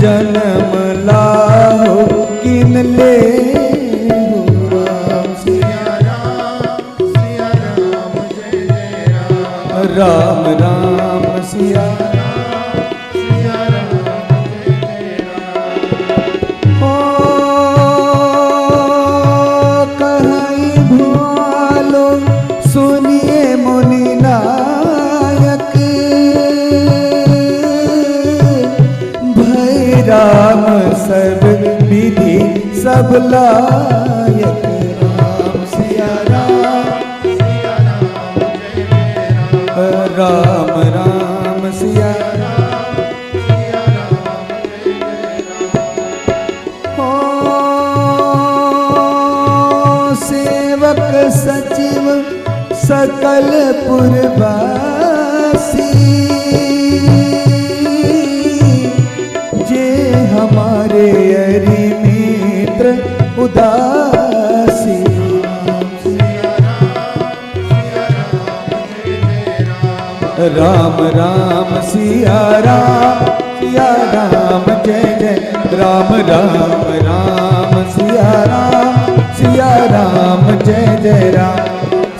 जन्म लाहो किन ले राम राम सिया हो कहीं भुआलो सुनिए मुनि नायक भय राम सब विधि सब लायक राम सिया राम राम सिया हो सेवक सचिव सकल पुरवासी जे हमारे अरि मित्र उदासी राम राम सिया राम जय जय राम राम राम सिया राम जय जय राम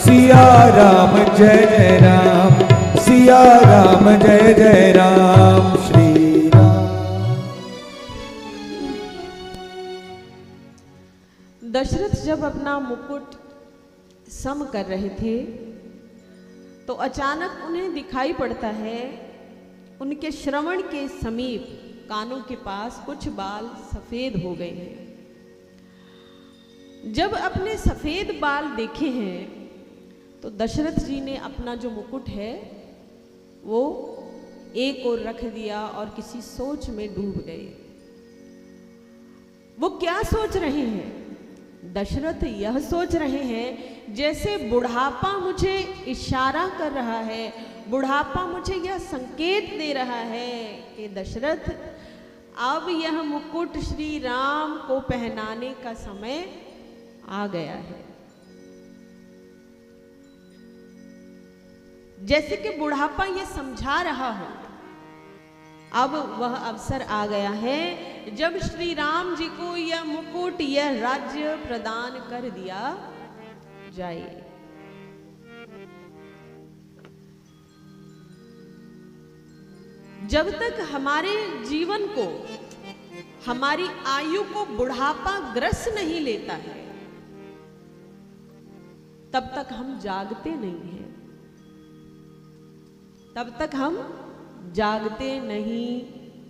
सिया राम जय जय राम सिया राम जय जय राम श्री राम। दशरथ जब अपना मुकुट सम कर रहे थे तो अचानक उन्हें दिखाई पड़ता है उनके श्रवण के समीप कानों के पास कुछ बाल सफेद हो गए हैं। जब अपने सफेद बाल देखे हैं तो दशरथ जी ने अपना जो मुकुट है वो एक ओर रख दिया और किसी सोच में डूब गए। वो क्या सोच रहे हैं? दशरथ यह सोच रहे हैं जैसे बुढ़ापा मुझे इशारा कर रहा है, बुढ़ापा मुझे यह संकेत दे रहा है कि दशरथ अब यह मुकुट श्री राम को पहनाने का समय आ गया है। जैसे कि बुढ़ापा ये समझा रहा हो अब वह अवसर आ गया है जब श्री राम जी को यह मुकुट यह राज्य प्रदान कर दिया जाए। जब तक हमारे जीवन को हमारी आयु को बुढ़ापा ग्रस्त नहीं लेता है तब तक हम जागते नहीं हैं, तब तक हम जागते नहीं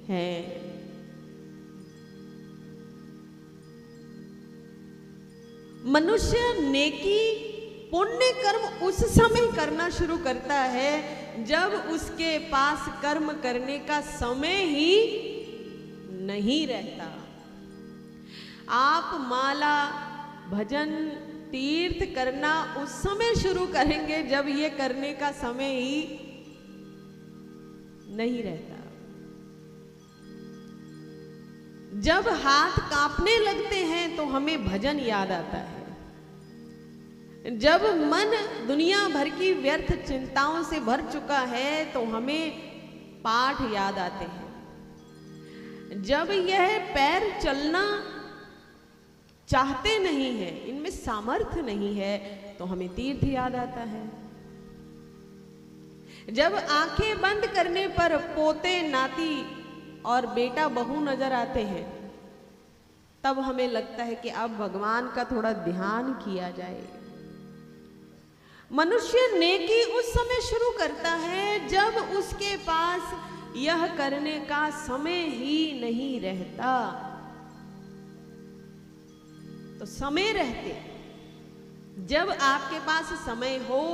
हैं। मनुष्य नेकी पुण्य कर्म उस समय करना शुरू करता है जब उसके पास कर्म करने का समय ही नहीं रहता। आप माला भजन तीर्थ करना उस समय शुरू करेंगे जब ये करने का समय ही नहीं रहता। जब हाथ कांपने लगते हैं तो हमें भजन याद आता है। जब मन दुनिया भर की व्यर्थ चिंताओं से भर चुका है तो हमें पाठ याद आते हैं। जब यह पैर चलना चाहते नहीं है, इनमें सामर्थ्य नहीं है, तो हमें तीर्थ याद आता है। जब आंखें बंद करने पर पोते नाती और बेटा बहू नजर आते हैं तब हमें लगता है कि अब भगवान का थोड़ा ध्यान किया जाए। मनुष्य नेकी उस समय शुरू करता है जब उसके पास यह करने का समय ही नहीं रहता। तो समय रहते, जब आपके पास समय हो,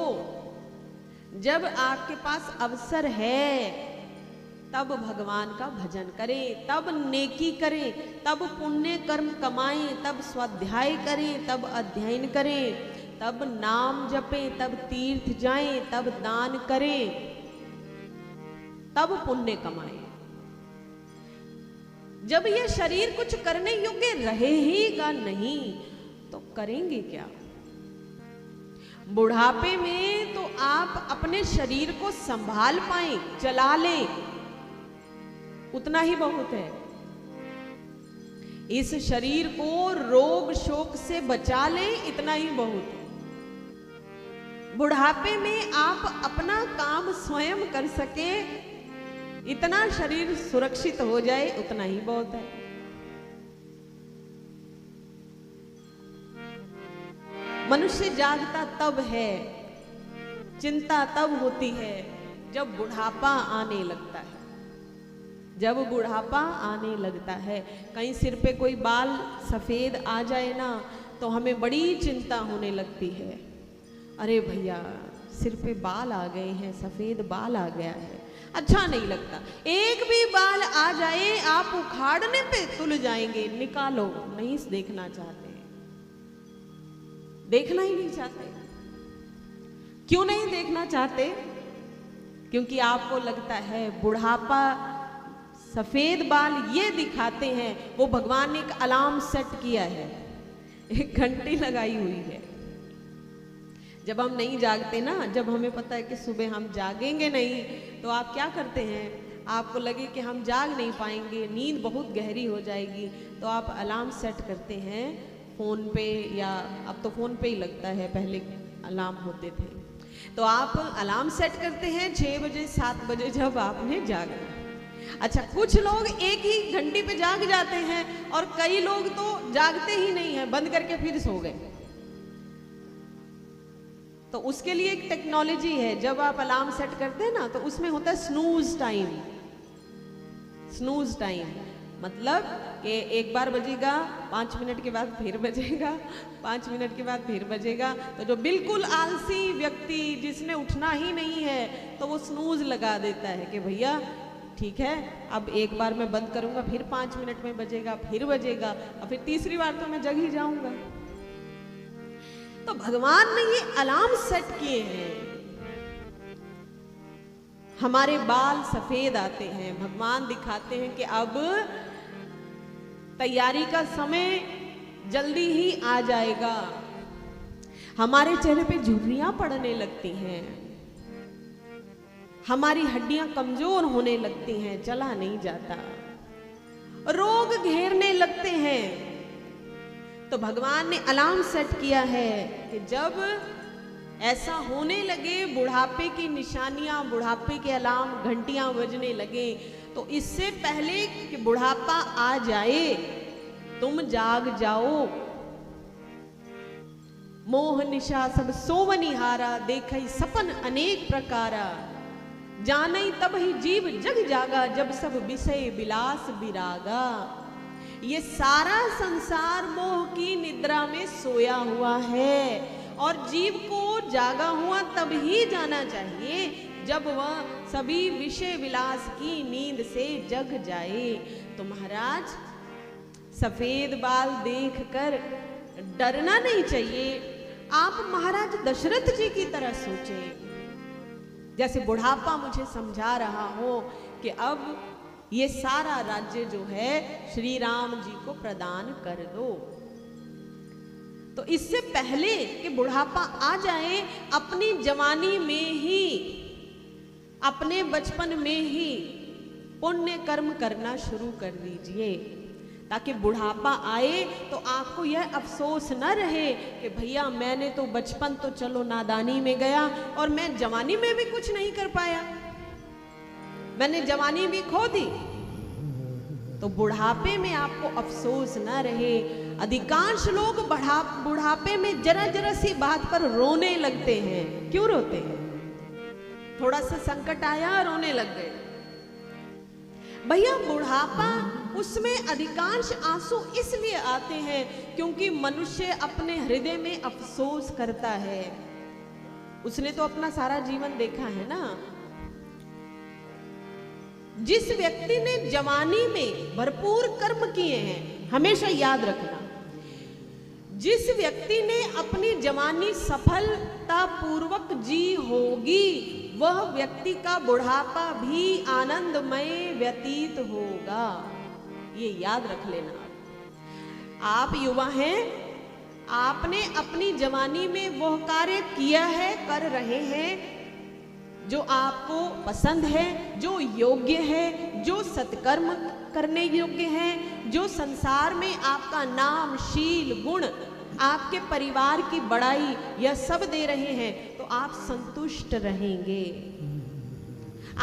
जब आपके पास अवसर है, तब भगवान का भजन करें, तब नेकी करें, तब पुण्य कर्म कमाएं, तब स्वाध्याय करें, तब अध्ययन करें, तब नाम जपें, तब तीर्थ जाएं, तब दान करें, तब पुण्य कमाएं। जब यह शरीर कुछ करने योग्य रहेगा नहीं तो करेंगे क्या? बुढ़ापे में तो आप अपने शरीर को संभाल पाएं, चला लें, उतना ही बहुत है। इस शरीर को रोग शोक से बचा लें, इतना ही बहुत है। बुढ़ापे में आप अपना काम स्वयं कर सके, इतना शरीर सुरक्षित हो जाए, उतना ही बहुत है। मनुष्य जागता तब है, चिंता तब होती है जब बुढ़ापा आने लगता है। जब बुढ़ापा आने लगता है, कहीं सिर पे कोई बाल सफेद आ जाए ना, तो हमें बड़ी चिंता होने लगती है। अरे भैया, सिर पे बाल आ गए हैं, सफेद बाल आ गया है, अच्छा नहीं लगता। एक भी बाल आ जाए, आप उखाड़ने पे तुल जाएंगे, निकालो, नहीं देखना चाहते, देखना ही नहीं चाहते। क्यों नहीं देखना चाहते? क्योंकि आपको लगता है बुढ़ापा, सफेद बाल ये दिखाते हैं। वो भगवान ने एक अलार्म सेट किया है, एक घंटी लगाई हुई है। जब हम नहीं जागते ना, जब हमें पता है कि सुबह हम जागेंगे नहीं, तो आप क्या करते हैं? आपको लगे कि हम जाग नहीं पाएंगे, नींद बहुत गहरी हो जाएगी, तो आप अलार्म सेट करते हैं फ़ोन पे, या अब तो फ़ोन पे ही लगता है, पहले अलार्म होते थे। तो आप अलार्म सेट करते हैं 6 बजे 7 बजे, जब आपने जागना। अच्छा, कुछ लोग एक ही घंटी पे जाग जाते हैं, और कई लोग तो जागते ही नहीं है, बंद करके फिर सो गए। तो उसके लिए एक टेक्नोलॉजी है, जब आप अलार्म सेट करते हैं ना, तो उसमें होता है स्नूज टाइम। स्नूज टाइम मतलब कि एक बार बजेगा, 5 मिनट के बाद फिर बजेगा, 5 मिनट के बाद फिर बजेगा। तो जो बिल्कुल आलसी व्यक्ति, जिसने उठना ही नहीं है, तो वो स्नूज लगा देता है कि भैया ठीक है, अब एक बार मैं बंद करूंगा, फिर 5 मिनट में बजेगा, फिर बजेगा, और फिर तीसरी बार तो मैं जग ही जाऊंगा। तो भगवान ने ये अलार्म सेट किए हैं। हमारे बाल सफेद आते हैं, भगवान दिखाते हैं कि अब तैयारी का समय जल्दी ही आ जाएगा। हमारे चेहरे पे झुर्रियां पड़ने लगती हैं, हमारी हड्डियां कमजोर होने लगती हैं, चला नहीं जाता, रोग घेरने लगते हैं। तो भगवान ने अलार्म सेट किया है कि जब ऐसा होने लगे, बुढ़ापे की निशानियां, बुढ़ापे के अलार्म, घंटियां बजने लगे, तो इससे पहले कि बुढ़ापा आ जाए, तुम जाग जाओ। मोह निशा सब सोवनिहारा, देखई सपन अनेक प्रकारा, जानई तब ही जीव जग जागा, जब सब विषय विलास विरागा। ये सारा संसार मोह की निद्रा में सोया हुआ है, और जीव को जागा हुआ तब ही जाना चाहिए जब वह सभी विषय विलास की नींद से जग जाए। तो महाराज, सफेद बाल देखकर डरना नहीं चाहिए। आप महाराज दशरथ जी की तरह सोचें, जैसे बुढ़ापा मुझे समझा रहा हो कि अब ये सारा राज्य जो है श्री राम जी को प्रदान कर दो। तो इससे पहले कि बुढ़ापा आ जाए, अपनी जवानी में ही, अपने बचपन में ही पुण्य कर्म करना शुरू कर दीजिए, ताकि बुढ़ापा आए तो आपको यह अफसोस न रहे कि भैया मैंने तो बचपन तो चलो नादानी में गया, और मैं जवानी में भी कुछ नहीं कर पाया, मैंने जवानी भी खो दी। तो बुढ़ापे में आपको अफसोस न रहे। अधिकांश लोग बुढ़ापे में जरा जरा सी बात पर रोने लगते हैं। क्यों रोते हैं? थोड़ा सा संकट आया, रोने लग गए। भैया बुढ़ापा, उसमें अधिकांश आंसू इसलिए आते हैं क्योंकि मनुष्य अपने हृदय में अफसोस करता है। उसने तो अपना सारा जीवन देखा है ना। जिस व्यक्ति ने जवानी में भरपूर कर्म किए हैं, हमेशा याद रखना, जिस व्यक्ति ने अपनी जवानी सफलता पूर्वक जी होगी, वह व्यक्ति का बुढ़ापा भी आनंदमय व्यतीत होगा। ये याद रख लेना। आप युवा हैं, आपने अपनी जवानी में वह कार्य किया है, कर रहे हैं जो आपको पसंद है, जो योग्य है, जो सत्कर्म करने योग्य है, जो संसार में आपका नाम, शील, गुण, आपके परिवार की बड़ाई यह सब दे रहे हैं, तो आप संतुष्ट रहेंगे।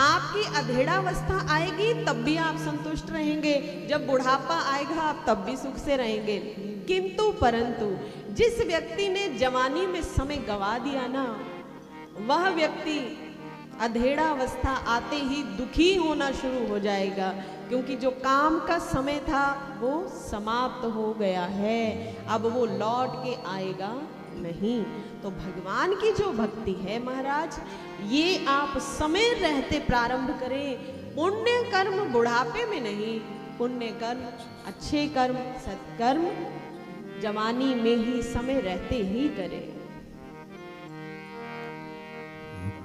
आपकी अधेड़ावस्था आएगी तब भी आप संतुष्ट रहेंगे, जब बुढ़ापा आएगा आप तब भी सुख से रहेंगे। किंतु परंतु जिस व्यक्ति ने जवानी में समय गवा दिया ना, वह व्यक्ति अधेड़ावस्था आते ही दुखी होना शुरू हो जाएगा, क्योंकि जो काम का समय था वो समाप्त हो गया है, अब वो लौट के आएगा नहीं। तो भगवान की जो भक्ति है महाराज, ये आप समय रहते प्रारंभ करें। पुण्य कर्म बुढ़ापे में नहीं, पुण्य कर्म, अच्छे कर्म, सत्कर्म जवानी में ही समय रहते ही करें।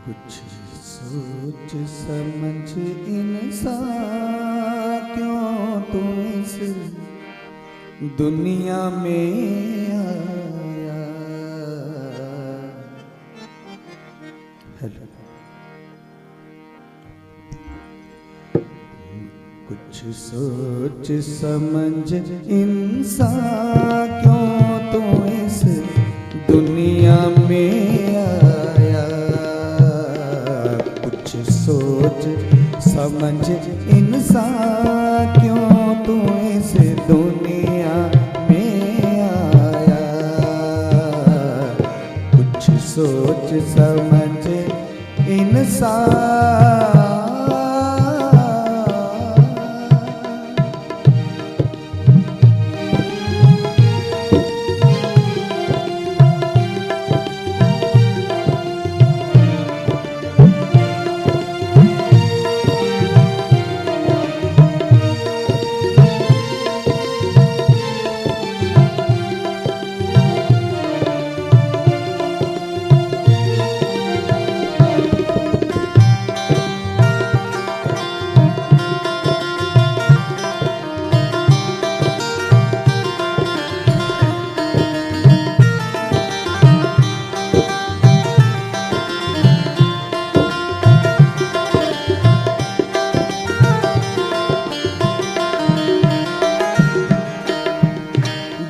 कुछ सोच समझ इंसान क्यों तू इस दुनिया में आया। हेलो। कुछ सोच समझ इंसान क्यों तू इस दुनिया में आया। कुछ सोच समझ इंसान क्यों तू इस दुनिया में आया। कुछ सोच समझ इंसान।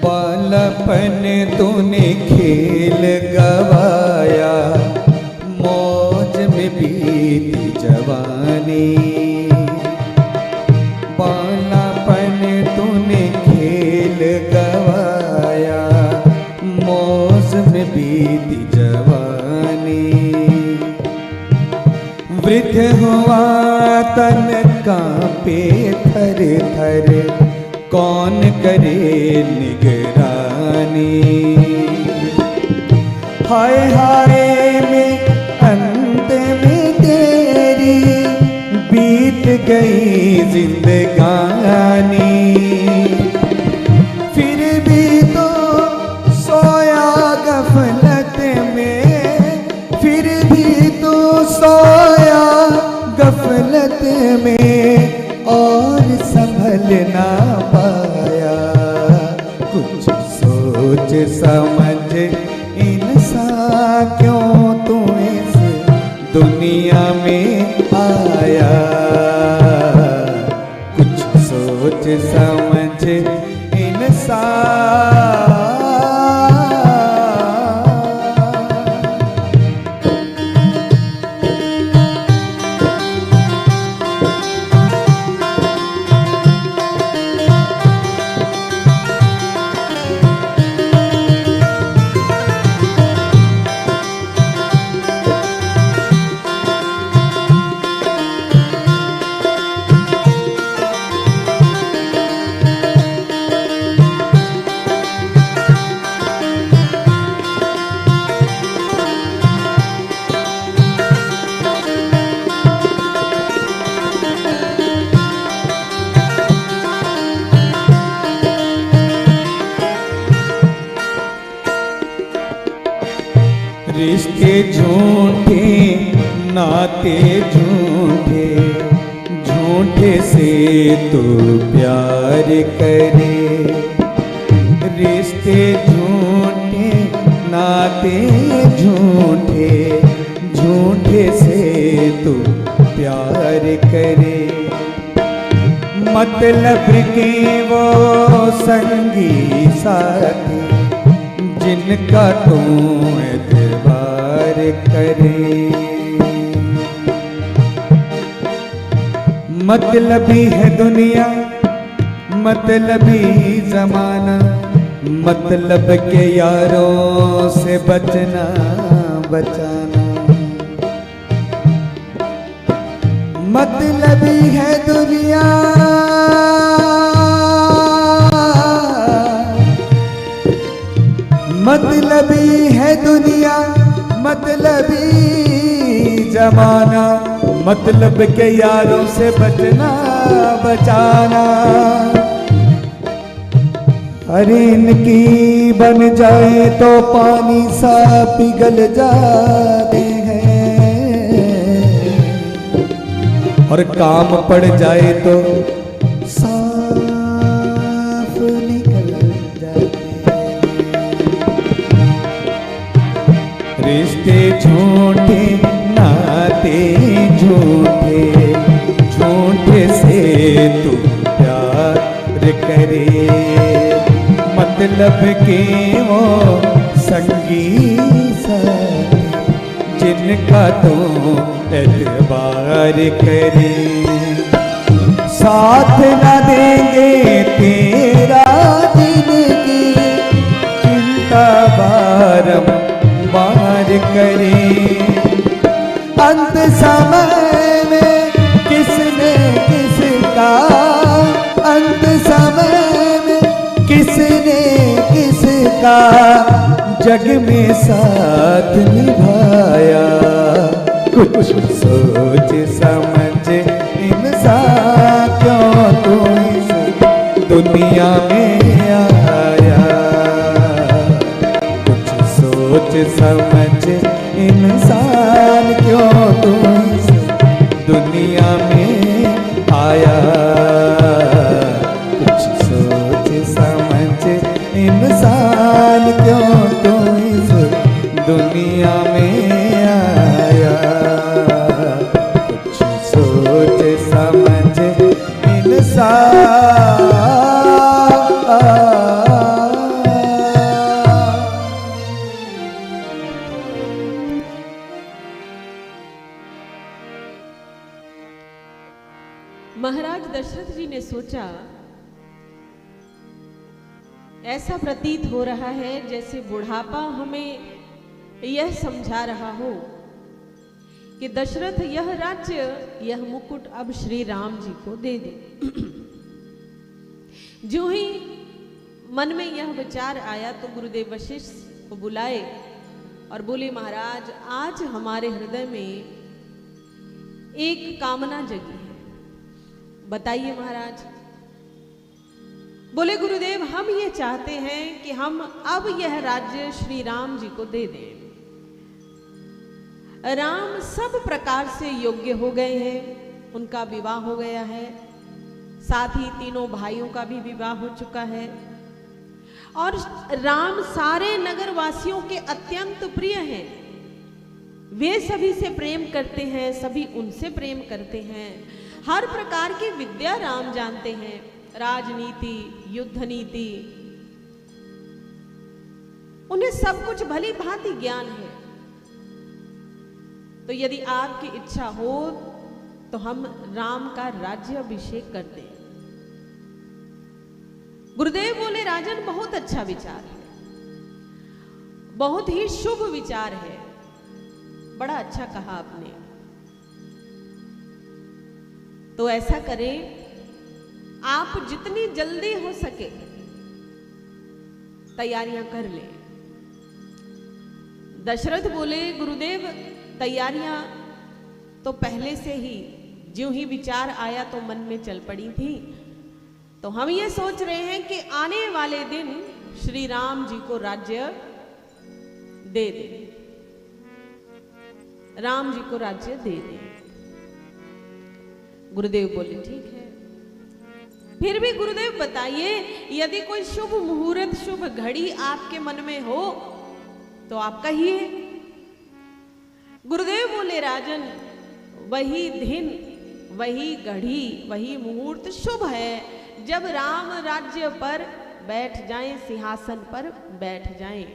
बालपन तूने खेल गवाया, मौज में बीती जवानी। बालपन तूने खेल गवाया, मौज में बीती जवानी। वृद्ध हुआ तन कांपे थर थर, कौन करे निगरानी। हाय हाय में अंत में तेरी बीत गई जिंदगानी। फिर भी तो सोया गफलत में, फिर भी तो सोया गफलत में, और संभल ना पाया। कुछ सोच समझ इंसान क्यों तू इस दुनिया में आया। कुछ सोच समझ इंसान। रिश्ते झूठे, नाते झूठे, झूठे से तो प्यार करे। रिश्ते झूठे, नाते झूठे, झूठे से तू प्यार करे, मतलब के वो संगी साथी जिनका तू एतबार करे। मतलबी है दुनिया, मतलबी जमाना, मतलब के यारों से बचना बचाना। मतलबी है दुनिया, मतलबी है दुनिया, मतलबी जमाना, मतलब के यारों से बचना बचाना। अरे इनकी बन जाए तो पानी सा पिघल जाते हैं, और काम पड़ जाए तो साफ निकल जाते हैं। रिश्ते झूठे, नाते झूठे, झूठे से तू प्यार करे, मतलब के वो संगी साथी जिनका तो एतबार करे। साथ न देंगे तेरा जिंदगी, चिंता बारंबार करे। अंत समय में किसने किसका, अंत समय में किसने किसका जग में साथ निभाया। कुछ सोच समझ इंसान क्यों तू इस दुनिया में आया। कुछ सोच समझ इंसान क्यों तू इस दुनिया में आया। कुछ सोच समझ इंसान क्यों तू इस दुनिया में आया। कुछ सोच समझ इंसान। महाराज दशरथ जी ने सोचा, ऐसा प्रतीत हो रहा है जैसे बुढ़ापा हमें यह समझा रहा हो कि दशरथ यह राज्य, यह मुकुट अब श्री राम जी को दे दे। जो ही मन में यह विचार आया तो गुरुदेव वशिष्ठ को बुलाए और बोले, महाराज आज हमारे हृदय में एक कामना जगी है, बताइए महाराज। बोले, गुरुदेव हम ये चाहते हैं कि हम अब यह राज्य श्री राम जी को दे दें। राम सब प्रकार से योग्य हो गए हैं, उनका विवाह हो गया है, साथ ही तीनों भाइयों का भी विवाह हो चुका है, और राम सारे नगर वासियों के अत्यंत प्रिय हैं। वे सभी से प्रेम करते हैं, सभी उनसे प्रेम करते हैं। हर प्रकार की विद्या राम जानते हैं, राजनीति, युद्ध नीति, उन्हें सब कुछ भली भांति ज्ञान है। तो यदि आपकी इच्छा हो तो हम राम का राज्य अभिषेक कर दें। गुरुदेव बोले, राजन बहुत अच्छा विचार है, बहुत ही शुभ विचार है, बड़ा अच्छा कहा आपने। तो ऐसा करें, आप जितनी जल्दी हो सके तैयारियां कर लें। दशरथ बोले, गुरुदेव तैयारियां तो पहले से ही, ज्यों ही विचार आया तो मन में चल पड़ी थी। तो हम ये सोच रहे हैं कि आने वाले दिन श्री राम जी को राज्य दे दें, राम जी को राज्य दे दें। गुरुदेव बोले, ठीक है। फिर भी गुरुदेव बताइए, यदि कोई शुभ मुहूर्त, शुभ घड़ी आपके मन में हो तो आप कहिए। गुरुदेव बोले राजन, वही दिन, वही घड़ी, वही मुहूर्त शुभ है जब राम राज्य पर बैठ जाएं, सिंहासन पर बैठ जाएं।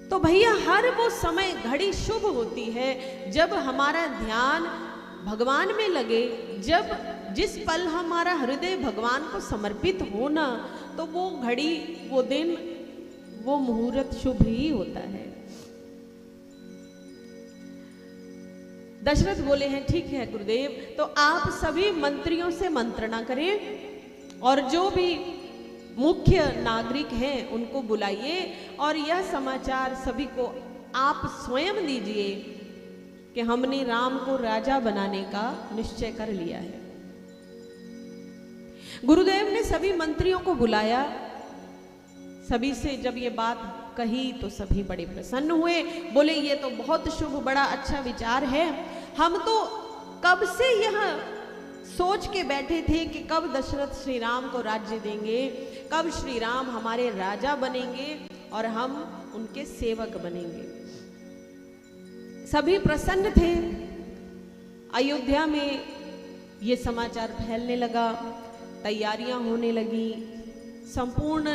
तो भैया हर वो समय घड़ी शुभ होती है जब हमारा ध्यान भगवान में लगे, जब जिस पल हमारा हृदय भगवान को समर्पित हो ना, तो वो घड़ी, वो दिन, वो मुहूर्त शुभ ही होता है। दशरथ बोले हैं ठीक है गुरुदेव, तो आप सभी मंत्रियों से मंत्रणा करें और जो भी मुख्य नागरिक हैं उनको बुलाइए और यह समाचार सभी को आप स्वयं दीजिए कि हमने राम को राजा बनाने का निश्चय कर लिया है। गुरुदेव ने सभी मंत्रियों को बुलाया। सभी से जब ये बात कही तो सभी बड़े प्रसन्न हुए, बोले ये तो बहुत शुभ, बड़ा अच्छा विचार है। हम तो कब से यह सोच के बैठे थे कि कब दशरथ श्री राम को राज्य देंगे, कब श्री राम हमारे राजा बनेंगे और हम उनके सेवक बनेंगे। सभी प्रसन्न थे। अयोध्या में ये समाचार फैलने लगा, तैयारियां होने लगी। संपूर्ण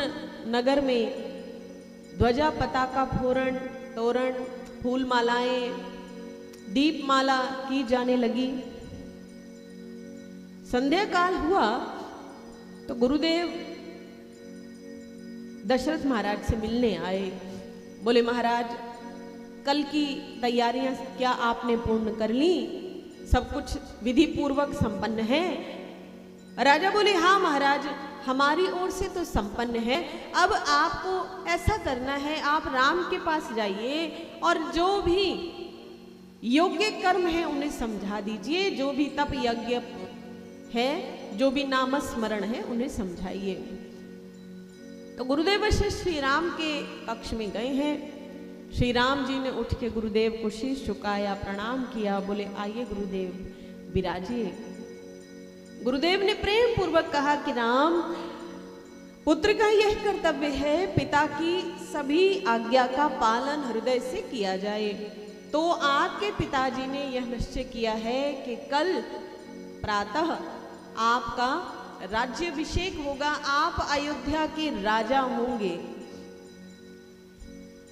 नगर में ध्वजा पताका फोड़न, तोरण, फूल मालाएं, दीपमाला की जाने लगी। संध्या काल हुआ तो गुरुदेव दशरथ महाराज से मिलने आए। बोले महाराज, कल की तैयारियां क्या आपने पूर्ण कर ली? सब कुछ विधि पूर्वक संपन्न है? राजा बोले हाँ महाराज, हमारी ओर से तो संपन्न है। अब आपको ऐसा करना है, आप राम के पास जाइए और जो भी योग्य कर्म है उन्हें समझा दीजिए, जो भी तप यज्ञ है, जो भी नामस्मरण है उन्हें समझाइए। तो गुरुदेव वशिष्ठ श्री राम के कक्ष में गए हैं। श्री राम जी ने उठ के गुरुदेव को शीश झुकाया, प्रणाम किया, बोले आइए गुरुदेव विराजिए। गुरुदेव ने प्रेम पूर्वक कहा कि राम, पुत्र का यह कर्तव्य है पिता की सभी आज्ञा का पालन हृदय से किया जाए। तो आपके पिताजी ने यह निश्चय किया है कि कल प्रातः आपका राज्याभिषेक होगा, आप अयोध्या के राजा होंगे।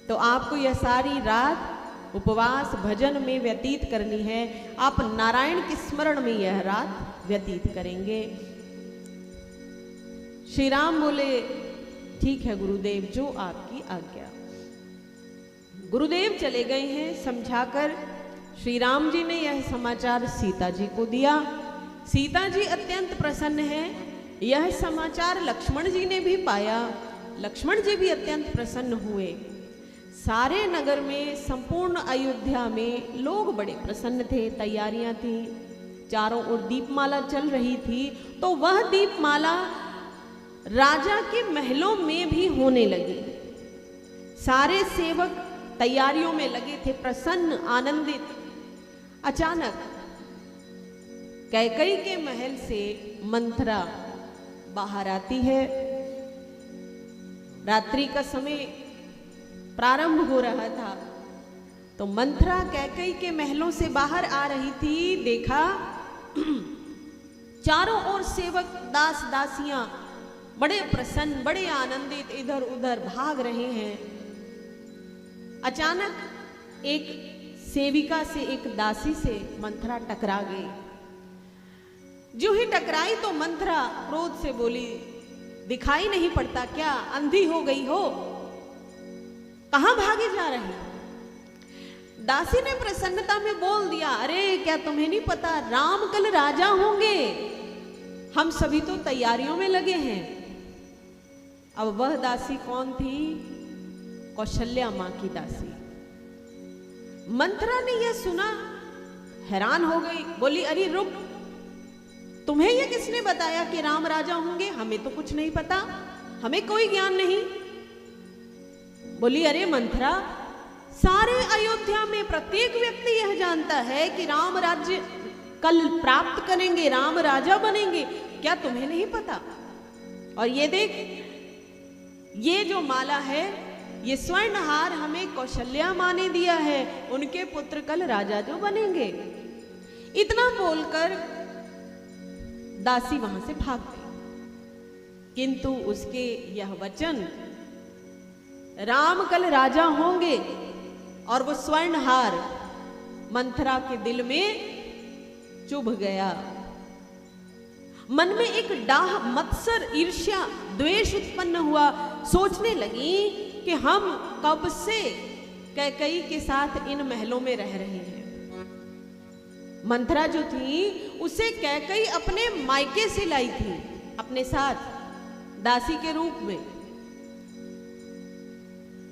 तो आपको यह सारी रात उपवास भजन में व्यतीत करनी है। आप नारायण के स्मरण में यह रात व्यतीत करेंगे। श्री राम बोले ठीक है गुरुदेव, जो आपकी आज्ञा। गुरुदेव चले गए हैं। समझाकर श्री राम जी ने यह समाचार सीता जी को दिया। सीता जी अत्यंत प्रसन्न हैं। यह समाचार लक्ष्मण जी ने भी पाया। लक्ष्मण जी भी अत्यंत प्रसन्न हुए। सारे नगर में, संपूर्ण अयोध्या में लोग बड़े प्रसन्न थे। तैयारियां थी, चारों ओर दीपमाला चल रही थी। तो वह दीपमाला राजा के महलों में भी होने लगी। सारे सेवक तैयारियों में लगे थे, प्रसन्न, आनंदित। अचानक कैकई के महल से मंथरा बाहर आती है। रात्रि का समय प्रारंभ हो रहा था। तो मंथरा कैकई के महलों से बाहर आ रही थी। देखा चारों ओर सेवक, दास दासियां बड़े प्रसन्न, बड़े आनंदित इधर उधर भाग रहे हैं। अचानक एक सेविका से, एक दासी से मंथरा टकरा गई। जो ही टकराई तो मंथरा क्रोध से बोली, दिखाई नहीं पड़ता क्या? अंधी हो गई हो? कहां भागे जा रही? दासी ने प्रसन्नता में बोल दिया, अरे क्या तुम्हें नहीं पता, राम कल राजा होंगे। हम सभी तो तैयारियों में लगे हैं। अब वह दासी कौन थी? कौशल्या मां की दासी। मंथरा ने यह सुना, हैरान हो गई, बोली अरे रुक, तुम्हें यह किसने बताया कि राम राजा होंगे? हमें तो कुछ नहीं पता, हमें कोई ज्ञान नहीं। बोली अरे मंथरा, सारे अयोध्या में प्रत्येक व्यक्ति यह जानता है कि राम राज्य कल प्राप्त करेंगे, राम राजा बनेंगे। क्या तुम्हें नहीं पता? और ये देख, ये जो माला है ये स्वर्णहार हमें कौशल्या माँ ने दिया है, उनके पुत्र कल राजा जो बनेंगे। इतना बोलकर दासी वहां से भाग गई। किंतु उसके यह वचन, राम कल राजा होंगे, और वो स्वर्णहार मंथरा के दिल में चुभ गया। मन में एक डाह, मत्सर, ईर्ष्या, द्वेष उत्पन्न हुआ। सोचने लगी कि हम कब से कैकेयी के साथ इन महलों में रह रहे हैं। मंथरा जो थी उसे कैकेयी अपने मायके से लाई थी, अपने साथ दासी के रूप में,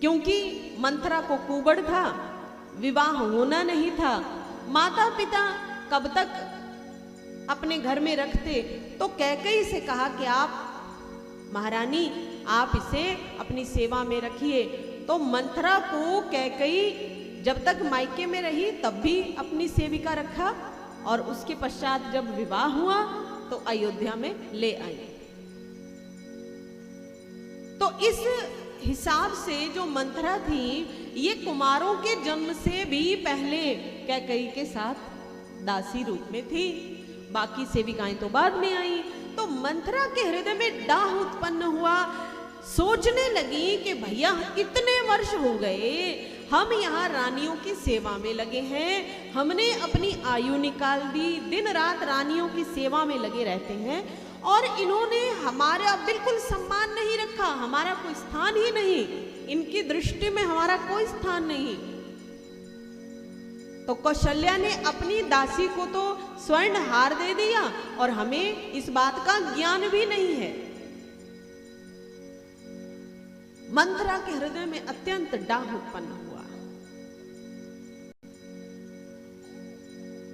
क्योंकि मंथरा को कुबड़ था, विवाह होना नहीं था। माता पिता कब तक अपने घर में रखते, तो कैकेयी से कहा कि आप महारानी, आप इसे अपनी सेवा में रखिए। तो मंथरा को कैकेयी जब तक मायके में रही तब भी अपनी सेविका रखा, और उसके पश्चात जब विवाह हुआ तो अयोध्या में ले आई। तो इस हिसाब से जो मंथरा थी, ये कुमारों के जन्म से भी पहले कैकेयी के साथ दासी रूप में थी, बाकी सेविकाएं तो बाद में आई। तो मंथरा के हृदय में डाह उत्पन्न हुआ। सोचने लगी कि भैया इतने वर्ष हो गए, हम यहाँ रानियों की सेवा में लगे हैं, हमने अपनी आयु निकाल दी, दिन रात रानियों की सेवा में लगे रहते हैं, और इन्होंने हमारा बिल्कुल सम्मान नहीं रखा, हमारा कोई स्थान ही नहीं, इनकी दृष्टि में हमारा कोई स्थान नहीं। तो कौशल्या ने अपनी दासी को तो स्वर्ण हार दे दिया, और हमें इस बात का ज्ञान भी नहीं है। मंथरा के हृदय में अत्यंत डाह उत्पन्न हुआ।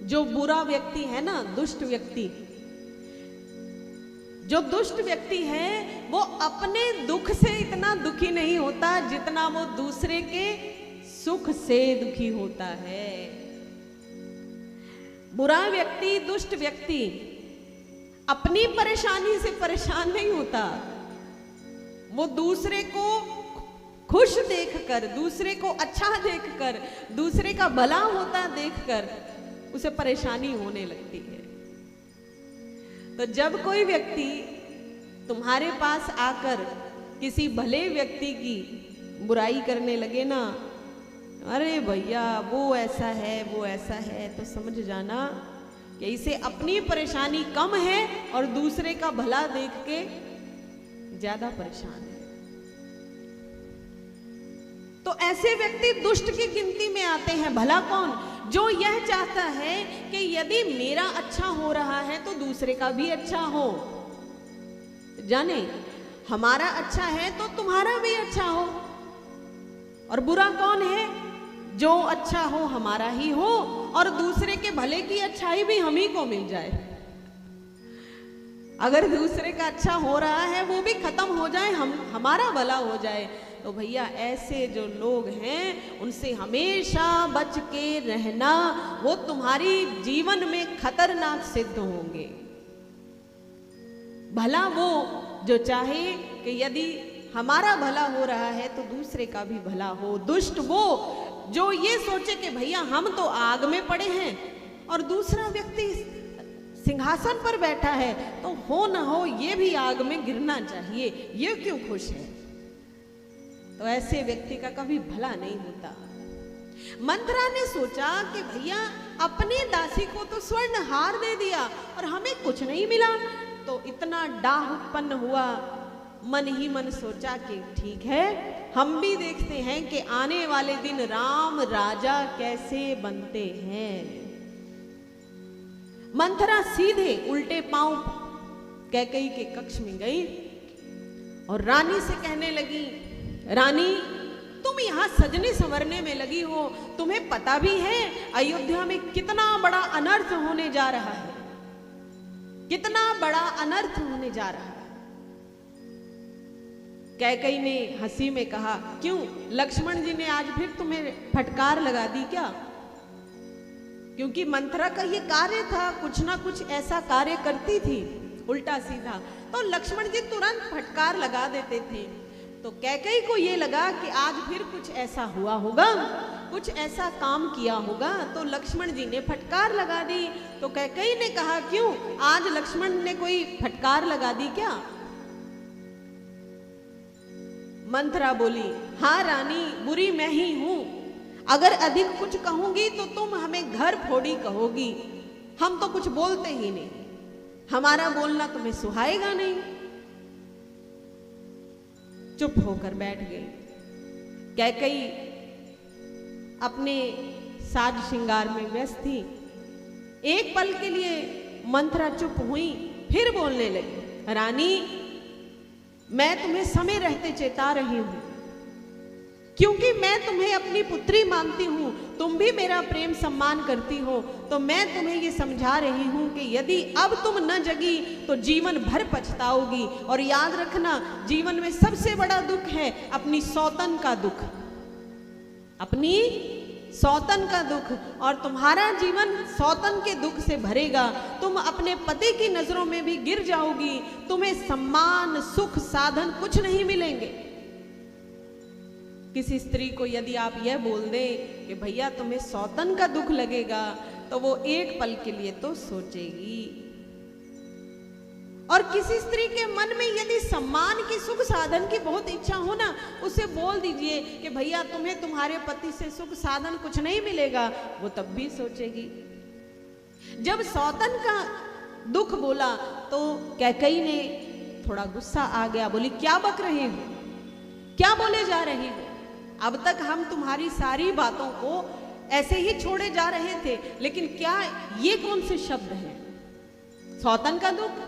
जो बुरा व्यक्ति है ना, दुष्ट व्यक्ति, जो दुष्ट व्यक्ति है वो अपने दुख से इतना दुखी नहीं होता जितना वो दूसरे के सुख से दुखी होता है। बुरा व्यक्ति, दुष्ट व्यक्ति अपनी परेशानी से परेशान नहीं होता, वो दूसरे को खुश देखकर, दूसरे को अच्छा देखकर, दूसरे का भला होता देखकर उसे परेशानी होने लगती है। तो जब कोई व्यक्ति तुम्हारे पास आकर किसी भले व्यक्ति की बुराई करने लगे ना, अरे भैया वो ऐसा है, वो ऐसा है, तो समझ जाना कि इसे अपनी परेशानी कम है और दूसरे का भला देख के ज्यादा परेशान है। तो ऐसे व्यक्ति दुष्ट की गिनती में आते हैं। भला कौन? जो यह चाहता है कि यदि मेरा अच्छा हो रहा है तो दूसरे का भी अच्छा हो। जाने, हमारा अच्छा है तो तुम्हारा भी अच्छा हो। और बुरा कौन है? जो अच्छा हो हमारा ही हो और दूसरे के भले की अच्छाई भी हम ही को मिल जाए। अगर दूसरे का अच्छा हो रहा है वो भी खत्म हो जाए, हमारा भला हो जाए। तो भैया ऐसे जो लोग हैं उनसे हमेशा बच के रहना, वो तुम्हारी जीवन में खतरनाक सिद्ध होंगे। भला वो जो चाहे कि यदि हमारा भला हो रहा है तो दूसरे का भी भला हो। दुष्ट वो जो ये सोचे कि भैया हम तो आग में पड़े हैं और दूसरा व्यक्ति सिंहासन पर बैठा है, तो हो ना हो ये भी आग में गिरना चाहिए, ये क्यों खुश है? तो ऐसे व्यक्ति का कभी भला नहीं होता। मंथरा ने सोचा कि भैया अपनी दासी को तो स्वर्ण हार दे दिया और हमें कुछ नहीं मिला, तो इतना डाह उत्पन्न हुआ। मन ही मन सोचा कि ठीक है, हम भी देखते हैं कि आने वाले दिन राम राजा कैसे बनते हैं। मंथरा सीधे उल्टे पांव कैकेयी के कक्ष में गई और रानी से कहने लगी, रानी तुम यहाँ सजने संवरने में लगी हो, तुम्हें पता भी है अयोध्या में कितना बड़ा अनर्थ होने जा रहा है, कितना बड़ा अनर्थ होने जा रहा है। कैकेयी ने हंसी में कहा, क्यों लक्ष्मण जी ने आज फिर तुम्हें फटकार लगा दी क्या? क्योंकि मंथरा का ये कार्य था, कुछ ना कुछ ऐसा कार्य करती थी उल्टा सीधा, तो लक्ष्मण जी तुरंत फटकार लगा देते थे। तो तो कैकेयी को ये लगा कि आज फिर कुछ ऐसा हुआ होगा, कुछ ऐसा काम किया होगा, तो लक्ष्मण जी ने फटकार लगा दी। तो कैकेयी ने कहा, क्यों आज लक्ष्मण ने कोई फटकार लगा दी क्या? मंथरा बोली, हाँ रानी, बुरी मैं ही हूं। अगर अधिक कुछ कहूंगी तो तुम हमें घर फोड़ी कहोगी। हम तो कुछ बोलते ही नहीं, हमारा बोलना तुम्हें सुहाएगा नहीं। चुप होकर बैठ गई। कैकेयी अपने साज श्रृंगार में व्यस्त थी। एक पल के लिए मंथरा चुप हुई, फिर बोलने लगी, रानी मैं तुम्हें समय रहते चेता रही हूं, क्योंकि मैं तुम्हें अपनी पुत्री मानती हूं, तुम भी मेरा प्रेम सम्मान करती हो, तो मैं तुम्हें ये समझा रही हूं कि यदि अब तुम न जगी तो जीवन भर पछताओगी। और याद रखना, जीवन में सबसे बड़ा दुख है अपनी सौतन का दुख, अपनी सौतन का दुख। और तुम्हारा जीवन सौतन के दुख से भरेगा। तुम अपने पति की नजरों में भी गिर जाओगी, तुम्हें सम्मान सुख साधन कुछ नहीं मिलेंगे। किसी स्त्री को यदि आप यह बोल दें कि भैया तुम्हें सौतन का दुख लगेगा, तो वो एक पल के लिए तो सोचेगी। और किसी स्त्री के मन में यदि सम्मान की सुख साधन की बहुत इच्छा हो ना, उसे बोल दीजिए कि भैया तुम्हें तुम्हारे पति से सुख साधन कुछ नहीं मिलेगा, वो तब भी सोचेगी। जब सौतन का दुख बोला तो कैकेयी ने थोड़ा गुस्सा आ गया, बोली, क्या बक रही हो, क्या बोले जा रही हो? अब तक हम तुम्हारी सारी बातों को ऐसे ही छोड़े जा रहे थे, लेकिन क्या ये कौन से शब्द हैं? सौतन का दुख?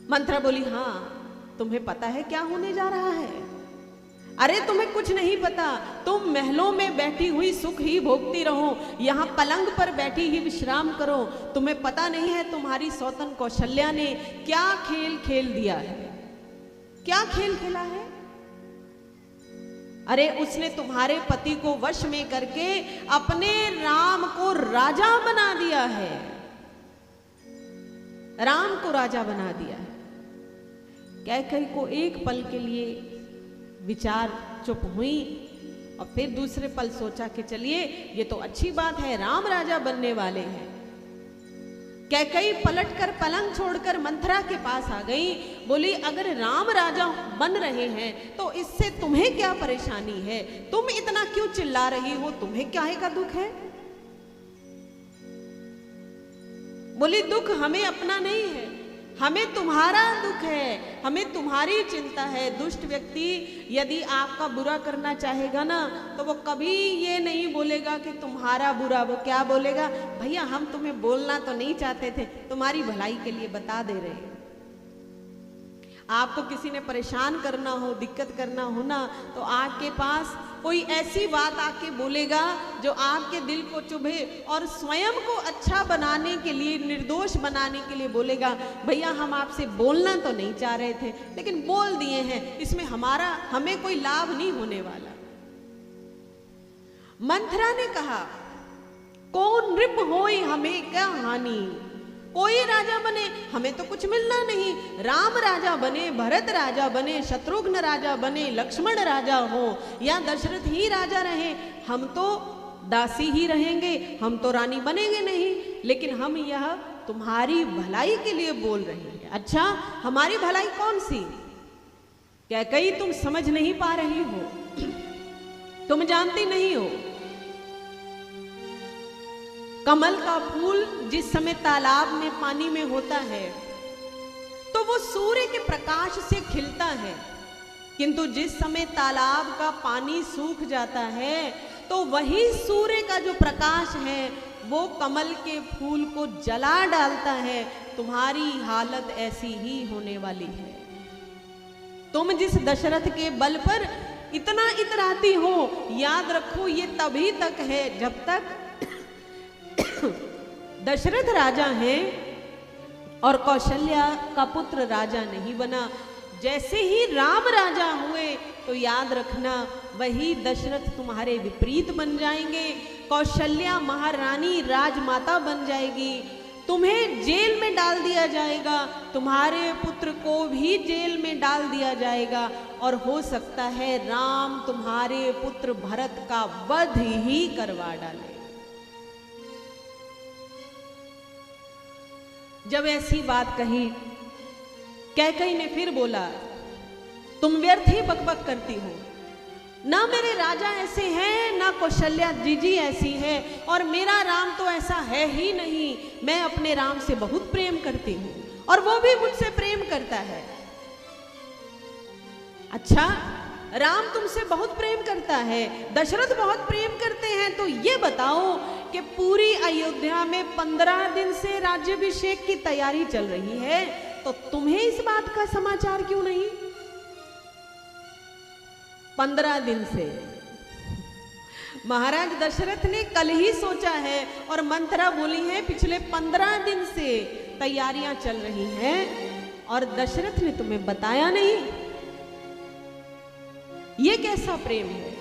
मंथरा बोली, हाँ तुम्हें पता है क्या होने जा रहा है? अरे तुम्हें कुछ नहीं पता, तुम महलों में बैठी हुई सुख ही भोगती रहो, यहाँ पलंग पर बैठी ही विश्राम करो। तुम्हें पता नहीं है तुम्हारी सौतन कौशल्या ने क्या खेल खेल दिया है, क्या खेल खेला है। अरे उसने तुम्हारे पति को वश में करके अपने राम को राजा बना दिया है, राम को राजा बना दिया है। कैकेयी को एक पल के लिए विचार चुप हुई और फिर दूसरे पल सोचा कि चलिए ये तो अच्छी बात है, राम राजा बनने वाले हैं। कैकेयी पलटकर पलंग छोड़कर मंथरा के पास आ गई, बोली, अगर राम राजा बन रहे हैं तो इससे तुम्हें क्या परेशानी है? तुम इतना क्यों चिल्ला रही हो? तुम्हें काहे का दुख है? बोली, दुख हमें अपना नहीं है, हमें तुम्हारा दुख है, हमें तुम्हारी चिंता है। दुष्ट व्यक्ति यदि आपका बुरा करना चाहेगा ना, तो वो कभी ये नहीं बोलेगा कि तुम्हारा बुरा, वो क्या बोलेगा, भैया हम तुम्हें बोलना तो नहीं चाहते थे, तुम्हारी भलाई के लिए बता दे रहे हैं। आपको किसी ने परेशान करना हो, दिक्कत करना हो ना, तो आपके पास कोई ऐसी बात आके बोलेगा जो आपके दिल को चुभे और स्वयं को अच्छा बनाने के लिए, निर्दोष बनाने के लिए बोलेगा, भैया हम आपसे बोलना तो नहीं चाह रहे थे लेकिन बोल दिए हैं, इसमें हमें कोई लाभ नहीं होने वाला। मंथरा ने कहा, कौन नृप होई हमें क्या हानि, कोई राजा बने हमें तो कुछ मिलना नहीं, राम राजा बने, भरत राजा बने, शत्रुघ्न राजा बने, लक्ष्मण राजा हो या दशरथ ही राजा रहे, हम तो दासी ही रहेंगे, हम तो रानी बनेंगे नहीं। लेकिन हम यह तुम्हारी भलाई के लिए बोल रहे हैं। अच्छा, हमारी भलाई कौन सी? कैकेयी तुम समझ नहीं पा रही हो, तुम जानती नहीं हो। कमल का फूल जिस समय तालाब में पानी में होता है तो वो सूर्य के प्रकाश से खिलता है, किंतु जिस समय तालाब का पानी सूख जाता है तो वही सूर्य का जो प्रकाश है वो कमल के फूल को जला डालता है। तुम्हारी हालत ऐसी ही होने वाली है। तुम जिस दशरथ के बल पर इतना इतराती हो, याद रखो ये तभी तक है जब तक दशरथ राजा हैं और कौशल्या का पुत्र राजा नहीं बना। जैसे ही राम राजा हुए तो याद रखना वही दशरथ तुम्हारे विपरीत बन जाएंगे, कौशल्या महारानी राजमाता बन जाएगी। तुम्हें जेल में डाल दिया जाएगा, तुम्हारे पुत्र को भी जेल में डाल दिया जाएगा, और हो सकता है राम तुम्हारे पुत्र भरत का वध ही करवा डाले। जब ऐसी बात कही, कैकेयी ने फिर बोला, तुम व्यर्थ ही बकबक करती हो, ना मेरे राजा ऐसे हैं, ना कौशल्या जी ऐसी है, और मेरा राम तो ऐसा है ही नहीं। मैं अपने राम से बहुत प्रेम करती हूं और वो भी मुझसे प्रेम करता है। अच्छा, राम तुमसे बहुत प्रेम करता है, दशरथ बहुत प्रेम करते हैं, तो ये बताओ कि पूरी अयोध्या में 15 दिन से राज्याभिषेक की तैयारी चल रही है, तो तुम्हें इस बात का समाचार क्यों नहीं? 15 दिन से महाराज दशरथ ने कल ही सोचा है, और मंथरा बोली है पिछले 15 दिन से तैयारियां चल रही हैं, और दशरथ ने तुम्हें बताया नहीं। ये कैसा प्रेम है?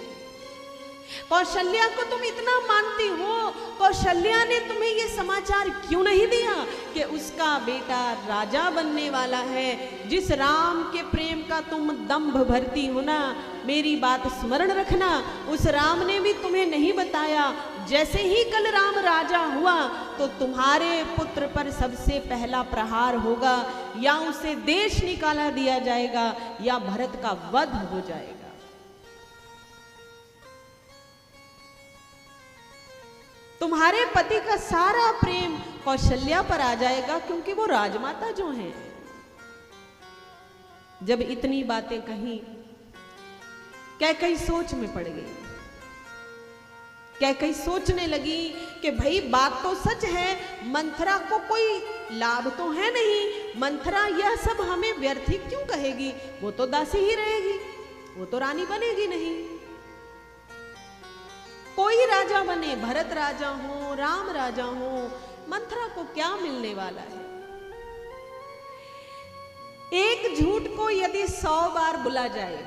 कौशल्या को तुम इतना मानती हो, कौशल्या ने तुम्हें ये समाचार क्यों नहीं दिया कि उसका बेटा राजा बनने वाला है? जिस राम के प्रेम का तुम दंभ भरती हो ना, मेरी बात स्मरण रखना, उस राम ने भी तुम्हें नहीं बताया। जैसे ही कल राम राजा हुआ तो तुम्हारे पुत्र पर सबसे पहला प्रहार होगा, या उसे देश निकाला दिया जाएगा, या भरत का वध हो जाएगा। तुम्हारे पति का सारा प्रेम कौशल्या पर आ जाएगा, क्योंकि वो राजमाता जो हैं। जब इतनी बातें कही, कैकेयी सोच में पड़ गई। कैकेयी सोचने लगी कि भाई बात तो सच है, मंथरा को कोई लाभ तो है नहीं, मंथरा यह सब हमें व्यर्थ ही क्यों कहेगी? वो तो दासी ही रहेगी, वो तो रानी बनेगी नहीं। कोई राजा बने, भरत राजा हो, राम राजा हो, मंथरा को क्या मिलने वाला है? एक झूठ को यदि 100 बार बुला जाए,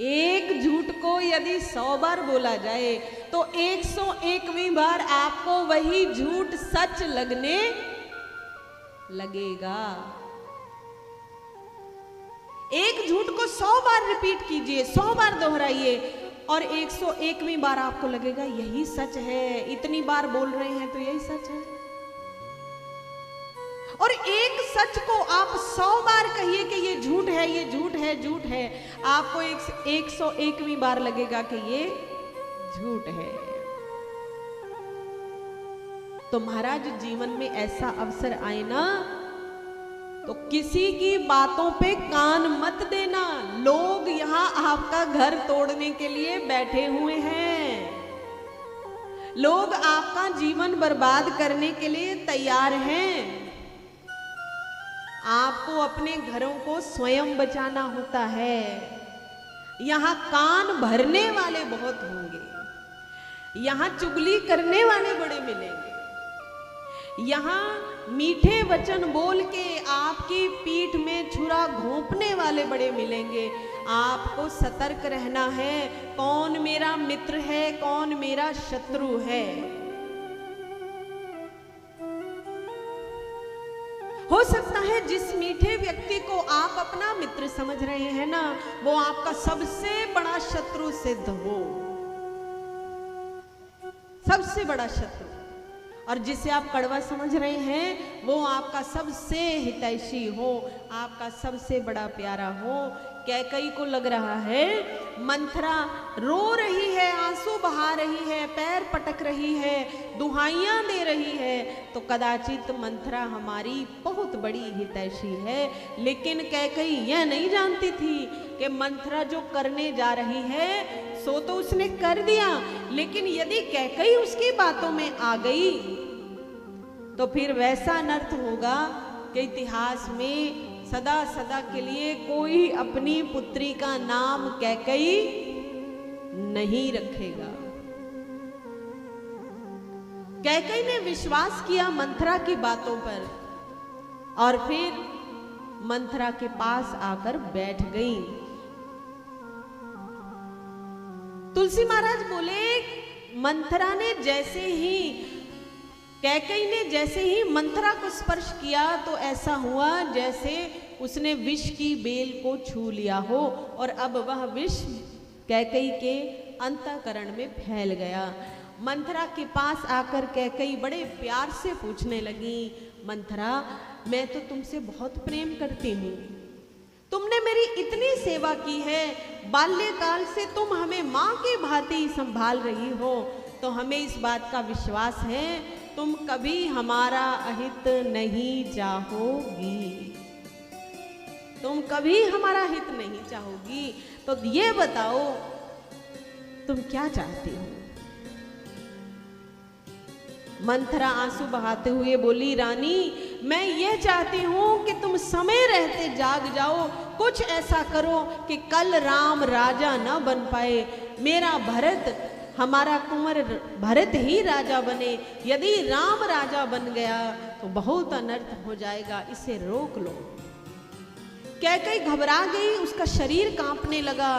एक झूठ को यदि 100 बार बोला जाए, तो 101वीं बार आपको वही झूठ सच लगने लगेगा। एक झूठ को 100 बार रिपीट कीजिए, 100 बार दोहराइए, और 101वीं बार आपको लगेगा यही सच है। इतनी बार बोल रहे हैं तो यही सच है। और एक सच को आप 100 बार कहिए कि ये झूठ है, ये झूठ है, झूठ है, आपको 101वीं बार लगेगा कि ये झूठ है। तो महाराज जीवन में ऐसा अवसर आए ना, तो किसी की बातों पे कान मत देना। लोग यहां आपका घर तोड़ने के लिए बैठे हुए हैं, लोग आपका जीवन बर्बाद करने के लिए तैयार हैं। आपको अपने घरों को स्वयं बचाना होता है। यहां कान भरने वाले बहुत होंगे, यहां चुगली करने वाले बड़े मिलेंगे, यहां मीठे वचन बोल के आपकी पीठ में छुरा घोंपने वाले बड़े मिलेंगे। आपको सतर्क रहना है, कौन मेरा मित्र है, कौन मेरा शत्रु है। हो सकता है जिस मीठे व्यक्ति को आप अपना मित्र समझ रहे हैं ना, वो आपका सबसे बड़ा शत्रु सिद्ध हो, सबसे बड़ा शत्रु। और जिसे आप कड़वा समझ रहे हैं वो आपका सबसे हितैषी हो, आपका सबसे बड़ा प्यारा हो। कैकेयी को लग रहा है मंथरा रो रही है, आंसू बहा रही है, पैर पटक रही है, दुहाइयां दे रही है, तो कदाचित मंथरा हमारी बहुत बड़ी हितैषी है। लेकिन कैकेयी यह नहीं जानती थी कि मंथरा जो करने जा रही है सो तो उसने कर दिया, लेकिन यदि कैकेयी उसकी बातों में आ गई तो फिर वैसा अनर्थ होगा कि इतिहास में सदा सदा के लिए कोई अपनी पुत्री का नाम कैकेयी नहीं रखेगा। कैकेयी ने विश्वास किया मंथरा की बातों पर और फिर मंथरा के पास आकर बैठ गई। तुलसी महाराज बोले मंथरा ने जैसे ही कैकेयी ने जैसे ही मंथरा को स्पर्श किया तो ऐसा हुआ जैसे उसने विष की बेल को छू लिया हो, और अब वह विष कैकेयी के अंतःकरण में फैल गया। मंथरा के पास आकर कैकेयी बड़े प्यार से पूछने लगी, मंथरा, मैं तो तुमसे बहुत प्रेम करती हूँ, तुमने मेरी इतनी सेवा की है, बाल्यकाल से तुम हमें माँ की भांति संभाल रही हो, तो हमें इस बात का विश्वास है तुम कभी हमारा अहित नहीं चाहोगी, तुम कभी हमारा हित नहीं चाहोगी। तो ये बताओ तुम क्या चाहती हो? मंथरा आंसू बहाते हुए बोली, रानी, मैं ये चाहती हूं कि तुम समय रहते जाग जाओ, कुछ ऐसा करो कि कल राम राजा न बन पाए, मेरा भरत, हमारा कुंवर भरत ही राजा बने। यदि राम राजा बन गया तो बहुत अनर्थ हो जाएगा, इसे रोक लो। कैकेयी घबरा गई, उसका शरीर कांपने लगा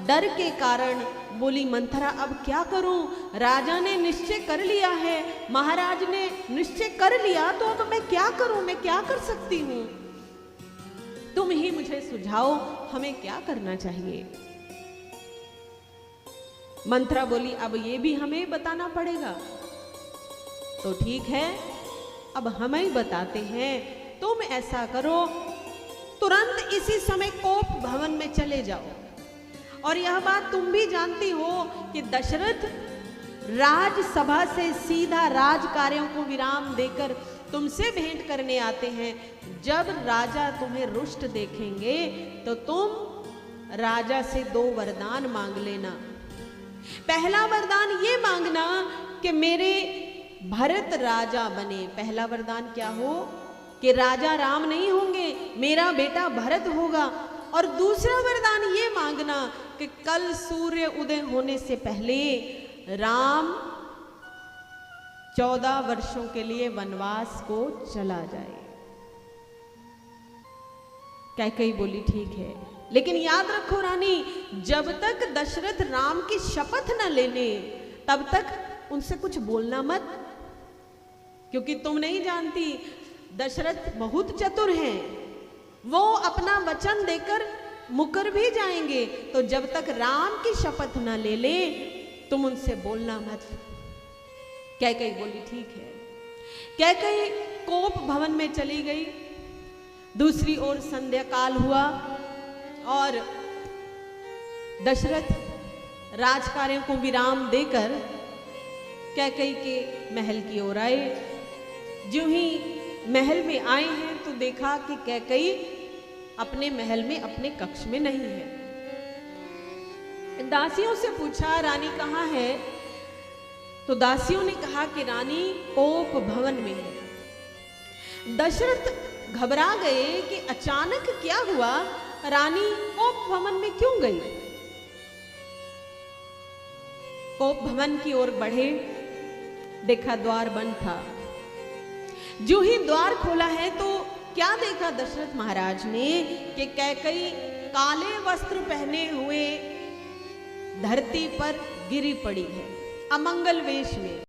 डर के कारण। बोली, मंथरा, अब क्या करूं? राजा ने निश्चय कर लिया है, महाराज ने निश्चय कर लिया, तो अब मैं क्या करूं? मैं क्या कर सकती हूं? तुम ही मुझे सुझाओ, हमें क्या करना चाहिए? मंथरा बोली, अब ये भी हमें बताना पड़ेगा। तो ठीक है, अब हम ही बताते हैं। तुम ऐसा करो, तुरंत इसी समय कोप भवन में चले जाओ। और यह बात तुम भी जानती हो कि दशरथ राजसभा से सीधा राज कार्यों को विराम देकर तुमसे भेंट करने आते हैं। जब राजा तुम्हें रुष्ट देखेंगे तो तुम राजा से 2 वरदान मांग लेना। पहला वरदान ये मांगना कि मेरे भरत राजा बने। पहला वरदान क्या हो? कि राजा राम नहीं होंगे, मेरा बेटा भरत होगा। और दूसरा वरदान ये मांगना कि कल सूर्य उदय होने से पहले राम 14 वर्षों के लिए वनवास को चला जाए। कैकेयी बोली, ठीक है, लेकिन याद रखो रानी, जब तक दशरथ राम की शपथ न ले ले तब तक उनसे कुछ बोलना मत, क्योंकि तुम नहीं जानती दशरथ बहुत चतुर हैं, वो अपना वचन देकर मुकर भी जाएंगे। तो जब तक राम की शपथ न ले ले तुम उनसे बोलना मत। कैकेयी बोली, ठीक है। कैकेयी कोप भवन में चली गई। दूसरी ओर संध्या काल हुआ और दशरथ राजकार्यों को विराम देकर कैकेयी के महल की ओर आए। जो ही महल में आए हैं तो देखा कि कैकेयी अपने महल में अपने कक्ष में नहीं है। दासियों से पूछा, रानी कहाँ है? तो दासियों ने कहा कि रानी कोप भवन में है। दशरथ घबरा गए कि अचानक क्या हुआ, रानी कोप भवन में क्यों गई? कोप भवन की ओर बढ़े, देखा द्वार बंद था। जो ही द्वार खोला है तो क्या देखा दशरथ महाराज ने कि कैकेयी काले वस्त्र पहने हुए धरती पर गिरी पड़ी है, अमंगल वेश में।